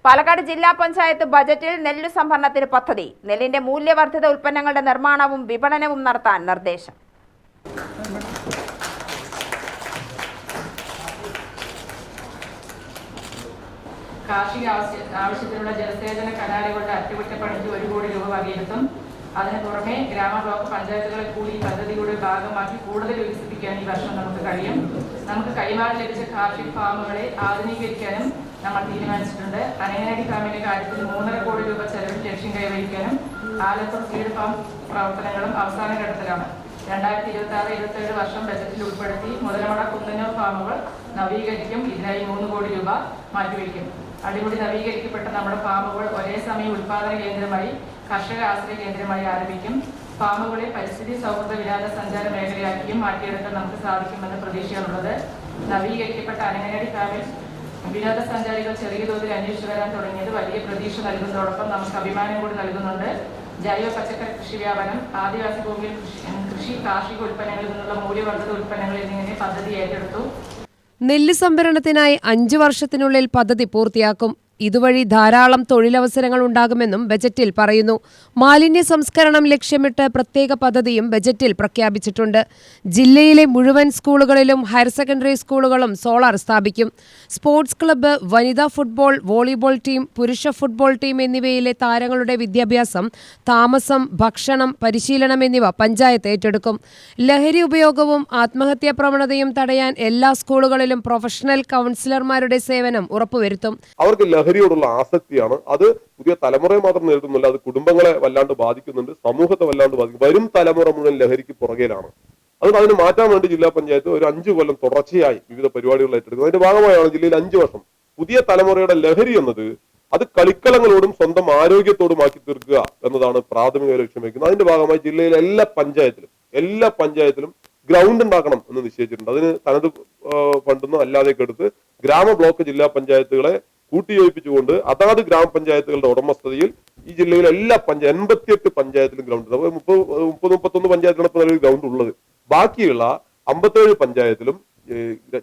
പാലക്കാട് ജില്ലാ പഞ്ചായത്ത് ബജറ്റിൽ നെല്ല് സംഭരണത്തിന് പദ്ധതി. നെല്ലിന്റെ മൂല്യവർദ്ധിത ഉൽപ്പന്നങ്ങളുടെ നിർമ്മാണവും വിപണനവും നടത്താൻ നിർദ്ദേശം. കാർഷിക ആവശ്യത്തിനുള്ള ജലസേചന കനാലുകളുടെ അറ്റകുറ്റപ്പണിക്ക് 1 കോടി രൂപ വകയിരുത്തും. അതിനു പുറമെ ഗ്രാമ ബ്ലോക്ക് പഞ്ചായത്തുകളെ കൂടി ഈ പദ്ധതിയുടെ ഭാഗമാക്കി കൂടുതൽ വികസിപ്പിക്കാൻ ഈ വർഷം നമുക്ക് കഴിയും. നമുക്ക് കൈമാറി ലഭിച്ച കാർഷിക ഫാമുകളെ ആധുനീകരിക്കാനും നമ്മൾ തീരുമാനിച്ചിട്ടുണ്ട്. അനങ്ങനാടി ഫാമിന്റെ കാര്യത്തിൽ 3.5 കോടി രൂപ ചെലവിൽ ലക്ഷ്യം കൈവരിക്കാനും ആലത്തൂർ സീഡ് ഫാം പ്രവർത്തനങ്ങളും അവസാന ഘട്ടത്തിലാണ്. 2026-27 വർഷം ബജറ്റിൽ ഉൾപ്പെടുത്തി മുതലമട കുന്നന്നൂർ ഫാമുകൾ നവീകരിക്കും. ഇതിനായി 3 കോടി രൂപ മാറ്റിവെക്കും. അടിമുടി നവീകരിക്കപ്പെട്ട നമ്മുടെ ഫാമുകൾ ഒരേ സമയം ഉൽപാദന കേന്ദ്രമായി കർഷക ആശ്രയ കേന്ദ്രമായി ആരംഭിക്കും. ഫാമുകളെ പരിസ്ഥിതി സൗഹൃദ വിനോദസഞ്ചാര മേഖലയാക്കിയും മാറ്റിയെടുക്കാൻ നമുക്ക് സാധിക്കുമെന്ന് പ്രതീക്ഷയാണുള്ളത്. നവീകരിക്കപ്പെട്ട അനങ്ങനാടി ഫാമിൽ വിനോദസഞ്ചാരികൾ ചെറിയ തോതിൽ അന്വേഷിച്ചു വരാൻ തുടങ്ങിയത് വലിയ പ്രതീക്ഷ നൽകുന്നതോടൊപ്പം നമുക്ക് അഭിമാനം കൂടി നൽകുന്നുണ്ട്. ജൈവ പച്ചക്കറി കൃഷി വ്യാപനം, ആദിവാസി ഭൂമിയിൽ കൃഷി, കാർഷിക ഉൽപ്പന്നങ്ങളിൽ നിന്നുള്ള മൂല്യവർദ്ധിത ഉൽപ്പന്നങ്ങൾ എന്നിങ്ങനെ പദ്ധതി ഏറ്റെടുത്തു. നെല്ല് സംഭരണത്തിനായി 5 വർഷത്തിനുള്ളിൽ പദ്ധതി പൂർത്തിയാക്കും. ഇതുവഴി ധാരാളം തൊഴിലവസരങ്ങൾ ഉണ്ടാകുമെന്നും ബജറ്റിൽ പറയുന്നു. മാലിന്യ സംസ്കരണം ലക്ഷ്യമിട്ട് പ്രത്യേക പദ്ധതിയും ബജറ്റിൽ പ്രഖ്യാപിച്ചിട്ടുണ്ട്. ജില്ലയിലെ മുഴുവൻ സ്കൂളുകളിലും ഹയർ സെക്കൻഡറി സ്കൂളുകളും സോളാർ സ്ഥാപിക്കും. സ്പോർട്സ് ക്ലബ്ബ്, വനിതാ ഫുട്ബോൾ, വോളിബോൾ ടീം, പുരുഷ ഫുട്ബോൾ ടീം എന്നിവയിലെ താരങ്ങളുടെ വിദ്യാഭ്യാസം, താമസം, ഭക്ഷണം, പരിശീലനം എന്നിവ പഞ്ചായത്ത് ഏറ്റെടുക്കും. ലഹരി ഉപയോഗവും ആത്മഹത്യാ പ്രവണതയും തടയാൻ എല്ലാ സ്കൂളുകളിലും പ്രൊഫഷണൽ കൗൺസിലർമാരുടെ സേവനം ഉറപ്പുവരുത്തും. ലഹരിയോടുള്ള ആസക്തിയാണ്. അത് പുതിയ തലമുറയെ മാത്രം നേരിടുന്നില്ല, അത് കുടുംബങ്ങളെ വല്ലാണ്ട് ബാധിക്കുന്നുണ്ട്, സമൂഹത്തെ വല്ലാണ്ട് ബാധിക്കും. വരും തലമുറ മുഴുവൻ ലഹരിക്ക് പുറകെയാണ്. അതുകൊണ്ട് അതിന് മാറ്റാൻ വേണ്ടി ജില്ലാ പഞ്ചായത്ത് ഒരു 5 കൊല്ലം തുടർച്ചയായി വിവിധ പരിപാടികൾ ഏറ്റെടുക്കുന്നത്. അതിന്റെ ഭാഗമായാണ് ജില്ലയിൽ 5 വർഷം പുതിയ തലമുറയുടെ ലഹരി എന്നത് അത് കളിക്കളങ്ങളോടും സ്വന്തം ആരോഗ്യത്തോടും ആക്കി തീർക്കുക എന്നതാണ് പ്രാഥമിക ലക്ഷ്യം വയ്ക്കുന്നത്. അതിന്റെ ഭാഗമായി ജില്ലയിലെ എല്ലാ പഞ്ചായത്തിലും ഗ്രൗണ്ട് ഉണ്ടാക്കണം എന്ന് നിശ്ചയിച്ചിട്ടുണ്ട്. അതിന് തനത് ഫണ്ടെന്നോ അല്ലാതെയൊക്കെ എടുത്ത് ഗ്രാമ ബ്ലോക്ക് ജില്ലാ പഞ്ചായത്തുകളെ കൂട്ടിയോജിപ്പിച്ചുകൊണ്ട് അതാത് ഗ്രാമപഞ്ചായത്തുകളുടെ ഉടമസ്ഥതയിൽ ഈ ജില്ലയിലെ എല്ലാ 88 പഞ്ചായത്തിലും ഗ്രൗണ്ട് ഉണ്ട്. 30-31 പഞ്ചായത്തിലാണ് ഇപ്പോൾ നിലവിൽ ഗ്രൗണ്ട് ഉള്ളത്. ബാക്കിയുള്ള 57 പഞ്ചായത്തിലും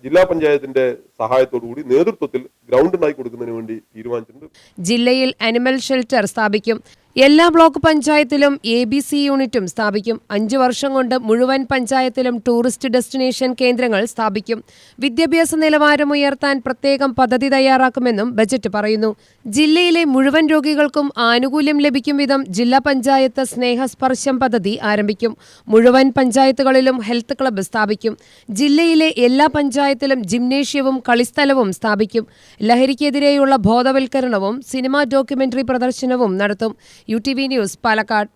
ജില്ലാ പഞ്ചായത്തിന്റെ സഹായത്തോടുകൂടി നേതൃത്വത്തിൽ ഗ്രൗണ്ട് ഉണ്ടാക്കി കൊടുക്കുന്നതിന് വേണ്ടി തീരുമാനിച്ചിട്ടുണ്ട്. ജില്ലയിൽ അനിമൽ ഷെൽട്ടർ സ്ഥാപിക്കും. എല്ലാ ബ്ലോക്ക് പഞ്ചായത്തിലും ABC യൂണിറ്റും സ്ഥാപിക്കും. 5 വർഷം കൊണ്ട് മുഴുവൻ പഞ്ചായത്തിലും ടൂറിസ്റ്റ് ഡെസ്റ്റിനേഷൻ കേന്ദ്രങ്ങൾ സ്ഥാപിക്കും. വിദ്യാഭ്യാസ നിലവാരം ഉയർത്താൻ പ്രത്യേകം പദ്ധതി തയ്യാറാക്കുമെന്നും ബജറ്റ് പറയുന്നു. ജില്ലയിലെ മുഴുവൻ രോഗികൾക്കും ആനുകൂല്യം ലഭിക്കും വിധം ജില്ലാ പഞ്ചായത്ത് സ്നേഹസ്പർശം പദ്ധതി ആരംഭിക്കും. മുഴുവൻ പഞ്ചായത്തുകളിലും ഹെൽത്ത് ക്ലബ്ബ് സ്ഥാപിക്കും. ജില്ലയിലെ എല്ലാ പഞ്ചായത്തിലും ജിംനേഷ്യവും കളിസ്ഥലവും സ്ഥാപിക്കും. ലഹരിക്കെതിരെയുള്ള ബോധവൽക്കരണവും സിനിമാ ഡോക്യുമെന്ററി പ്രദർശനവും നടത്തും. UTV news, Palakkad.